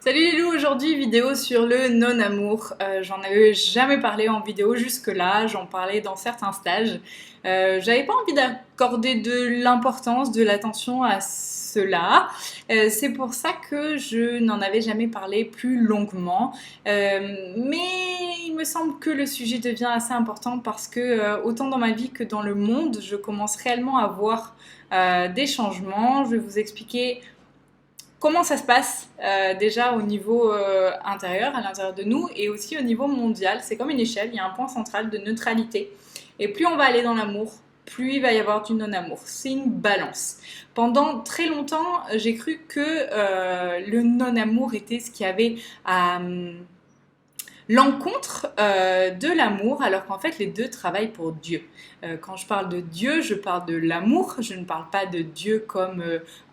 Salut les loups, aujourd'hui vidéo sur le non-amour. J'en avais jamais parlé en vidéo jusque-là, j'en parlais dans certains stages. J'avais pas envie d'accorder de l'importance, de l'attention à cela. C'est pour ça que je n'en avais jamais parlé plus longuement. Mais il me semble que le sujet devient assez important parce que autant dans ma vie que dans le monde, je commence réellement à voir des changements. Je vais vous expliquer comment ça se passe déjà au niveau intérieur, à l'intérieur de nous, et aussi au niveau mondial. C'est comme une échelle, il y a un point central de neutralité. Et plus on va aller dans l'amour, plus il va y avoir du non-amour. C'est une balance. Pendant très longtemps, j'ai cru que le non-amour était ce qui avait à l'encontre de l'amour, alors qu'en fait les deux travaillent pour Dieu. Quand je parle de Dieu, je parle de l'amour, je ne parle pas de Dieu comme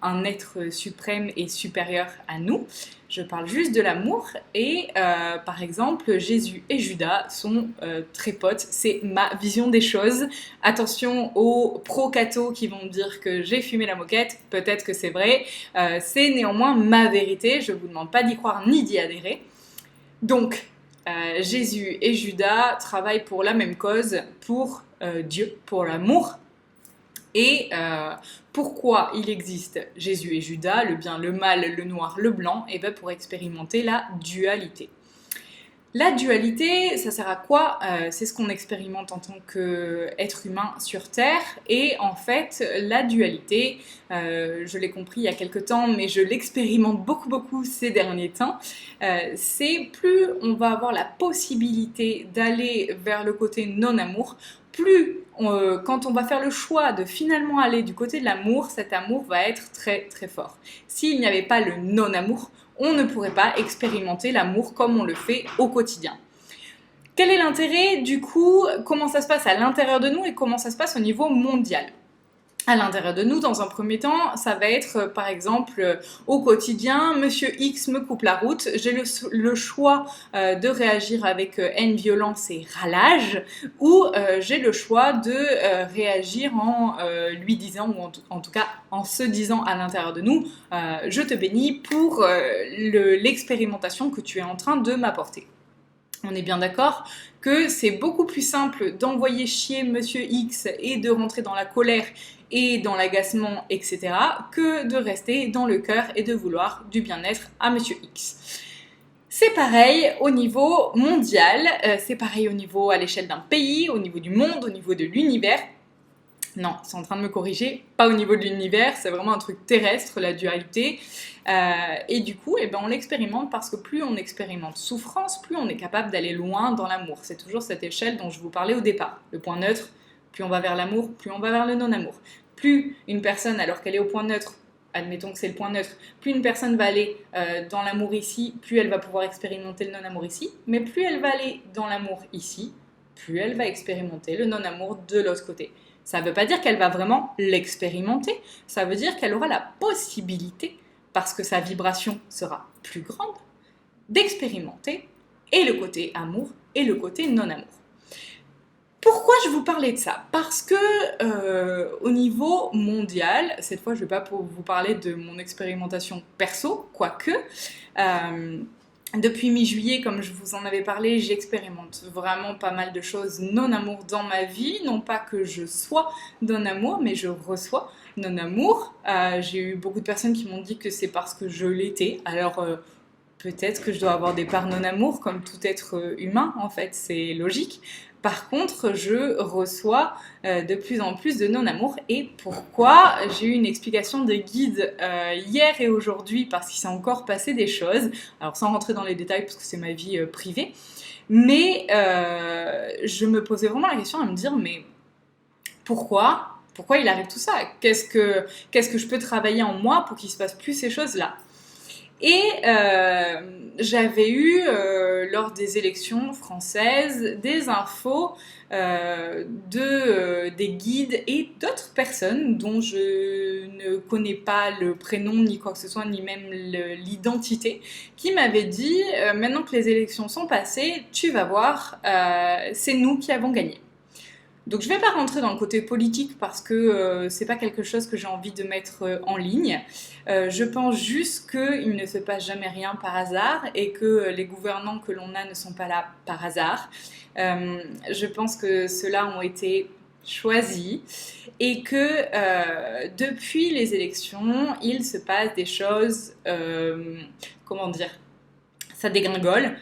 un être suprême et supérieur à nous, je parle juste de l'amour et par exemple Jésus et Judas sont très potes, c'est ma vision des choses. Attention aux pro-cathos qui vont dire que j'ai fumé la moquette, peut-être que c'est vrai, c'est néanmoins ma vérité, je ne vous demande pas d'y croire ni d'y adhérer. Donc, Jésus et Judas travaillent pour la même cause, pour Dieu, pour l'amour. Et pourquoi il existe Jésus et Judas, le bien, le mal, le noir, le blanc? Et bien pour expérimenter la dualité. La dualité, ça sert à quoi? C'est ce qu'on expérimente en tant qu'être humain sur Terre. Et en fait, la dualité, je l'ai compris il y a quelques temps, mais je l'expérimente beaucoup ces derniers temps, c'est plus on va avoir la possibilité d'aller vers le côté non-amour, plus quand on va faire le choix de finalement aller du côté de l'amour, cet amour va être très fort. S'il n'y avait pas le non-amour, on ne pourrait pas expérimenter l'amour comme on le fait au quotidien. Quel est l'intérêt du coup? Comment ça se passe à l'intérieur de nous et comment ça se passe au niveau mondial? À l'intérieur de nous, dans un premier temps, ça va être par exemple au quotidien, Monsieur X me coupe la route, j'ai le choix de réagir avec haine, violence et ralage, ou j'ai le choix de réagir en lui disant, ou en tout cas en se disant à l'intérieur de nous, je te bénis pour l'expérimentation que tu es en train de m'apporter. On est bien d'accord que c'est beaucoup plus simple d'envoyer chier Monsieur X et de rentrer dans la colère et dans l'agacement, etc., que de rester dans le cœur et de vouloir du bien-être à Monsieur X. C'est pareil au niveau mondial, c'est pareil au niveau à l'échelle d'un pays, au niveau du monde, au niveau de l'univers. Non, c'est en train de me corriger, pas au niveau de l'univers, c'est vraiment un truc terrestre, la dualité. Et du coup, on l'expérimente parce que plus on expérimente souffrance, plus on est capable d'aller loin dans l'amour. C'est toujours cette échelle dont je vous parlais au départ. Le point neutre, plus on va vers l'amour, plus on va vers le non-amour. Plus une personne, alors qu'elle est au point neutre, admettons que c'est le point neutre, plus une personne va aller dans l'amour ici, plus elle va pouvoir expérimenter le non-amour ici, mais plus elle va aller dans l'amour ici, plus elle va expérimenter le non-amour de l'autre côté. Ça ne veut pas dire qu'elle va vraiment l'expérimenter, ça veut dire qu'elle aura la possibilité, parce que sa vibration sera plus grande, d'expérimenter et le côté amour et le côté non-amour. Pourquoi je vous parlais de ça? Parce que au niveau mondial, cette fois je ne vais pas vous parler de mon expérimentation perso, quoique, depuis mi-juillet, comme je vous en avais parlé, j'expérimente vraiment pas mal de choses non-amour dans ma vie. Non pas que je sois non-amour, mais je reçois non-amour. J'ai eu beaucoup de personnes qui m'ont dit que c'est parce que je l'étais. Alors peut-être que je dois avoir des parts non-amour comme tout être humain, en fait, c'est logique. Par contre, je reçois de plus en plus de non-amour. Et pourquoi? J'ai eu une explication de guide hier et aujourd'hui parce qu'il s'est encore passé des choses. Alors sans rentrer dans les détails parce que c'est ma vie privée. Mais je me posais vraiment la question à me dire, mais pourquoi il arrive tout ça? Qu'est-ce que je peux travailler en moi pour qu'il se passe plus ces choses-là? Et j'avais eu, lors des élections françaises, des infos des guides et d'autres personnes dont je ne connais pas le prénom ni quoi que ce soit, ni même l'identité, qui m'avaient dit maintenant que les élections sont passées, tu vas voir, c'est nous qui avons gagné. Donc je ne vais pas rentrer dans le côté politique parce que c'est pas quelque chose que j'ai envie de mettre en ligne. Je pense juste qu'il ne se passe jamais rien par hasard et que les gouvernants que l'on a ne sont pas là par hasard. Je pense que ceux-là ont été choisis et que depuis les élections, il se passe des choses, comment dire, ça dégringole.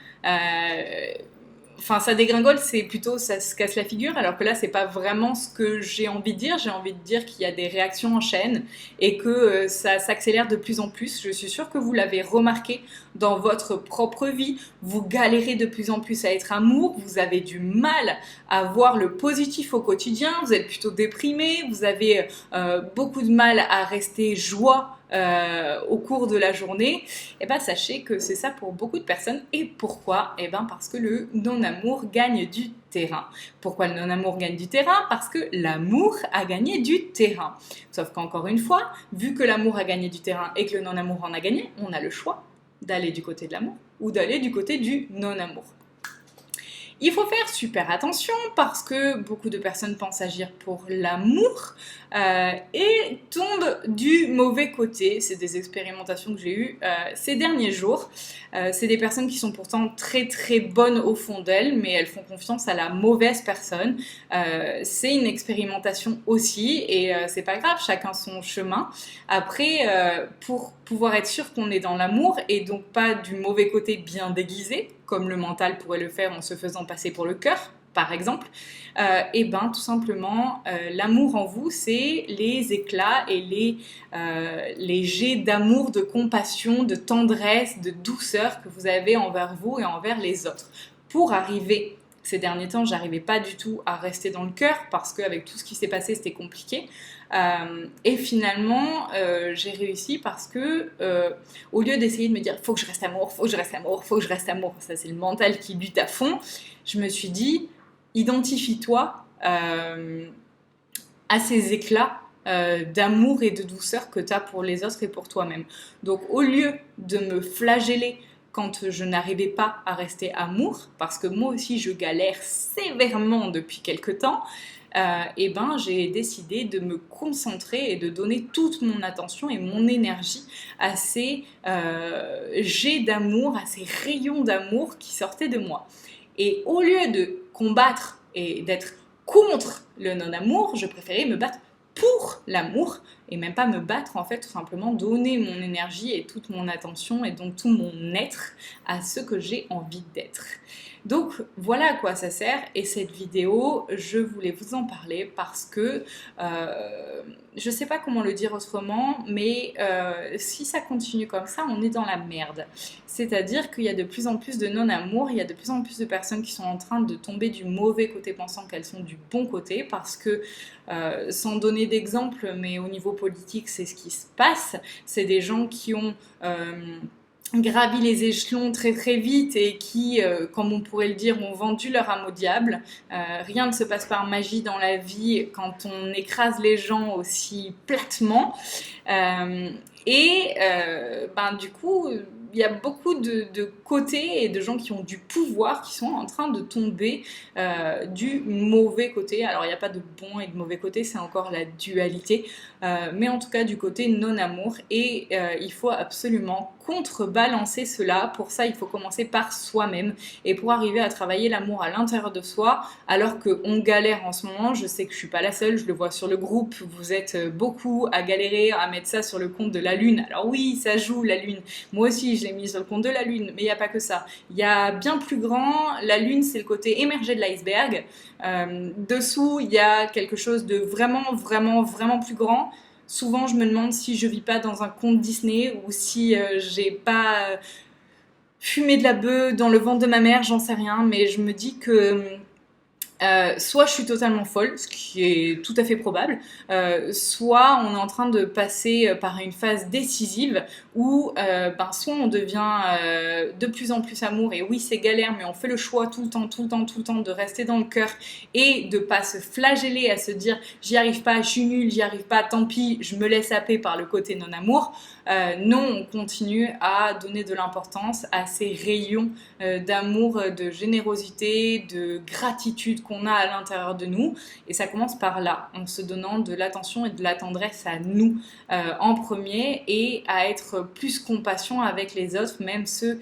Enfin, ça dégringole, c'est plutôt ça se casse la figure, alors que là, c'est pas vraiment ce que j'ai envie de dire. J'ai envie de dire qu'il y a des réactions en chaîne et que ça s'accélère de plus en plus. Je suis sûre que vous l'avez remarqué dans votre propre vie. Vous galérez de plus en plus à être amour, vous avez du mal à voir le positif au quotidien, vous êtes plutôt déprimé, vous avez beaucoup de mal à rester joie au cours de la journée, et ben sachez que c'est ça pour beaucoup de personnes. Et pourquoi? Et ben parce que le non-amour gagne du terrain. Pourquoi le non-amour gagne du terrain? Parce que l'amour a gagné du terrain. Sauf qu'encore une fois, vu que l'amour a gagné du terrain et que le non-amour en a gagné, on a le choix d'aller du côté de l'amour ou d'aller du côté du non-amour. Il faut faire super attention parce que beaucoup de personnes pensent agir pour l'amour et tombent du mauvais côté. C'est des expérimentations que j'ai eues ces derniers jours. C'est des personnes qui sont pourtant très très bonnes au fond d'elles, mais elles font confiance à la mauvaise personne. C'est une expérimentation aussi et c'est pas grave, chacun son chemin. Après, pour pouvoir être sûr qu'on est dans l'amour et donc pas du mauvais côté bien déguisé, comme le mental pourrait le faire en se faisant passer pour le cœur, par exemple, et ben tout simplement, l'amour en vous, c'est les éclats et les jets d'amour, de compassion, de tendresse, de douceur que vous avez envers vous et envers les autres. Pour arriver, ces derniers temps, j'arrivais pas du tout à rester dans le cœur parce qu'avec tout ce qui s'est passé, c'était compliqué. Et finalement, j'ai réussi parce que, au lieu d'essayer de me dire « faut que je reste amour, faut que je reste amour, faut que je reste amour », ça c'est le mental qui bute à fond, je me suis dit « identifie-toi à ces éclats d'amour et de douceur que tu as pour les autres et pour toi-même ». Donc au lieu de me flageller quand je n'arrivais pas à rester amour, parce que moi aussi je galère sévèrement depuis quelque temps, et ben j'ai décidé de me concentrer et de donner toute mon attention et mon énergie à ces jets d'amour, à ces rayons d'amour qui sortaient de moi. Et au lieu de combattre et d'être contre le non-amour, je préférais me battre pour l'amour et même pas me battre, en fait, tout simplement donner mon énergie et toute mon attention et donc tout mon être à ce que j'ai envie d'être. Donc voilà à quoi ça sert et cette vidéo, je voulais vous en parler parce que je sais pas comment le dire autrement, mais si ça continue comme ça, on est dans la merde. C'est-à-dire qu'il y a de plus en plus de non-amour, il y a de plus en plus de personnes qui sont en train de tomber du mauvais côté pensant qu'elles sont du bon côté parce que, sans donner d'exemple, mais au niveau politique, c'est ce qui se passe. C'est des gens qui ont gravi les échelons très très vite et qui, comme on pourrait le dire, ont vendu leur âme au diable. Rien ne se passe par magie dans la vie quand on écrase les gens aussi platement. Du coup, il y a beaucoup de côtés et de gens qui ont du pouvoir qui sont en train de tomber du mauvais côté. Alors, il n'y a pas de bon et de mauvais côté, c'est encore la dualité. Mais en tout cas, du côté non-amour. Et il faut absolument contrebalancer cela. Pour ça, il faut commencer par soi-même. Et pour arriver à travailler l'amour à l'intérieur de soi, alors qu'on galère en ce moment, je sais que je ne suis pas la seule, je le vois sur le groupe, vous êtes beaucoup à galérer, à mettre ça sur le compte de la lune. Alors oui, ça joue la lune. Moi aussi, je l'ai mis sur le compte de la lune, mais il n'y a pas que ça. Il y a bien plus grand. La lune, c'est le côté émergé de l'iceberg. Dessous, il y a quelque chose de vraiment, vraiment, vraiment plus grand. Souvent, je me demande si je vis pas dans un conte Disney ou si j'ai pas fumé de la bœuf dans le ventre de ma mère, j'en sais rien, mais je me dis que soit je suis totalement folle, ce qui est tout à fait probable, soit on est en train de passer par une phase décisive où soit on devient de plus en plus amour, et oui c'est galère, mais on fait le choix tout le temps de rester dans le cœur et de pas se flageller à se dire j'y arrive pas, je suis nulle, j'y arrive pas, tant pis, je me laisse happer par le côté non-amour. non, on continue à donner de l'importance à ces rayons d'amour, de générosité, de gratitude qu'on a à l'intérieur de nous. Et ça commence par là, en se donnant de l'attention et de la tendresse à nous en premier et à être plus compassion avec les autres, même ceux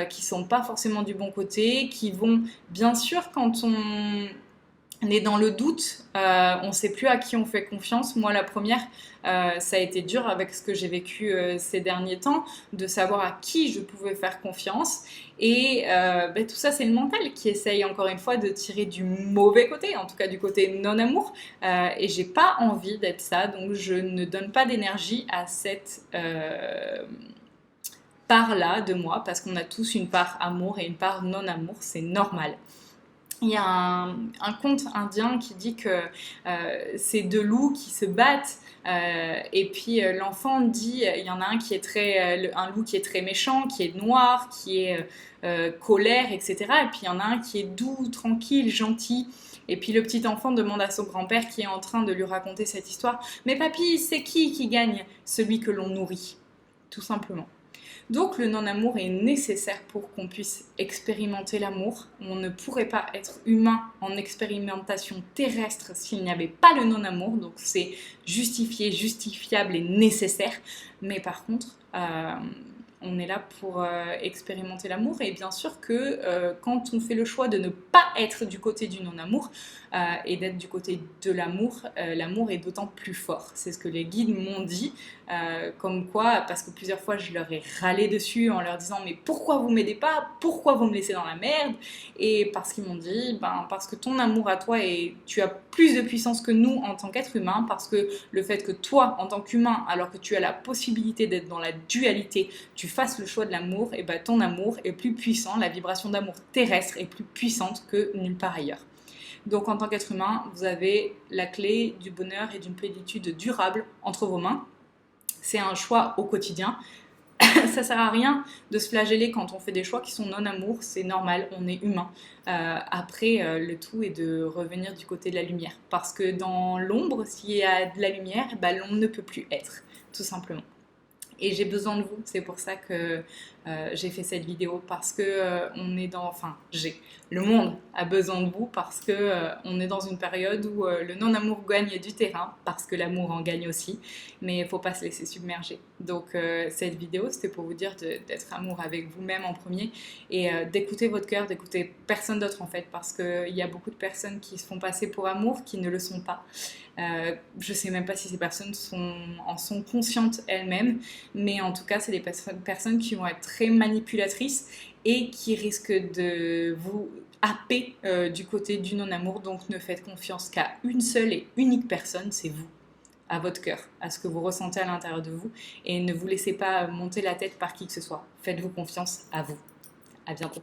qui sont pas forcément du bon côté, qui vont, bien sûr, quand on est dans le doute, on ne sait plus à qui on fait confiance. Moi, la première, ça a été dur avec ce que j'ai vécu ces derniers temps, de savoir à qui je pouvais faire confiance. Et tout ça, c'est le mental qui essaye encore une fois de tirer du mauvais côté, en tout cas du côté non-amour. Et j'ai pas envie d'être ça, donc je ne donne pas d'énergie à cette part-là de moi, parce qu'on a tous une part amour et une part non-amour, c'est normal. Il y a un conte indien qui dit que c'est deux loups qui se battent et puis l'enfant dit, il y en a un qui est un loup qui est très méchant, qui est noir, qui est colère, etc. Et puis il y en a un qui est doux, tranquille, gentil. Et puis le petit enfant demande à son grand-père qui est en train de lui raconter cette histoire, mais papy, c'est qui gagne? Celui que l'on nourrit, tout simplement. Donc le non-amour est nécessaire pour qu'on puisse expérimenter l'amour. On ne pourrait pas être humain en expérimentation terrestre s'il n'y avait pas le non-amour. Donc c'est justifié, justifiable et nécessaire. Mais par contre, on est là pour expérimenter l'amour. Et bien sûr que quand on fait le choix de ne pas être du côté du non-amour et d'être du côté de l'amour, l'amour est d'autant plus fort. C'est ce que les guides m'ont dit. Comme quoi, parce que plusieurs fois je leur ai râlé dessus en leur disant mais pourquoi vous m'aidez pas, pourquoi vous me laissez dans la merde, et parce qu'ils m'ont dit parce que ton amour à toi et tu as plus de puissance que nous en tant qu'être humain, parce que le fait que toi en tant qu'humain, alors que tu as la possibilité d'être dans la dualité, tu fasses le choix de l'amour, et ton amour est plus puissant, la vibration d'amour terrestre est plus puissante que nulle part ailleurs. Donc en tant qu'être humain, vous avez la clé du bonheur et d'une plénitude durable entre vos mains. C'est un choix au quotidien. Ça sert à rien de se flageller quand on fait des choix qui sont non-amour, c'est normal, on est humain. Après, le tout est de revenir du côté de la lumière. Parce que dans l'ombre, s'il y a de la lumière, l'ombre ne peut plus être, tout simplement. Et j'ai besoin de vous, c'est pour ça que j'ai fait cette vidéo, parce que le monde a besoin de vous, parce que on est dans une période où le non-amour gagne du terrain, parce que l'amour en gagne aussi, mais il ne faut pas se laisser submerger. Donc cette vidéo, c'était pour vous dire d'être amour avec vous-même en premier, et d'écouter votre cœur, d'écouter personne d'autre en fait, parce qu'il y a beaucoup de personnes qui se font passer pour amour, qui ne le sont pas. Je ne sais même pas si ces personnes en sont conscientes elles-mêmes, mais en tout cas, c'est des personnes qui vont être très manipulatrices et qui risquent de vous happer du côté du non-amour. Donc ne faites confiance qu'à une seule et unique personne, c'est vous, à votre cœur, à ce que vous ressentez à l'intérieur de vous, et ne vous laissez pas monter la tête par qui que ce soit. Faites-vous confiance à vous. À bientôt.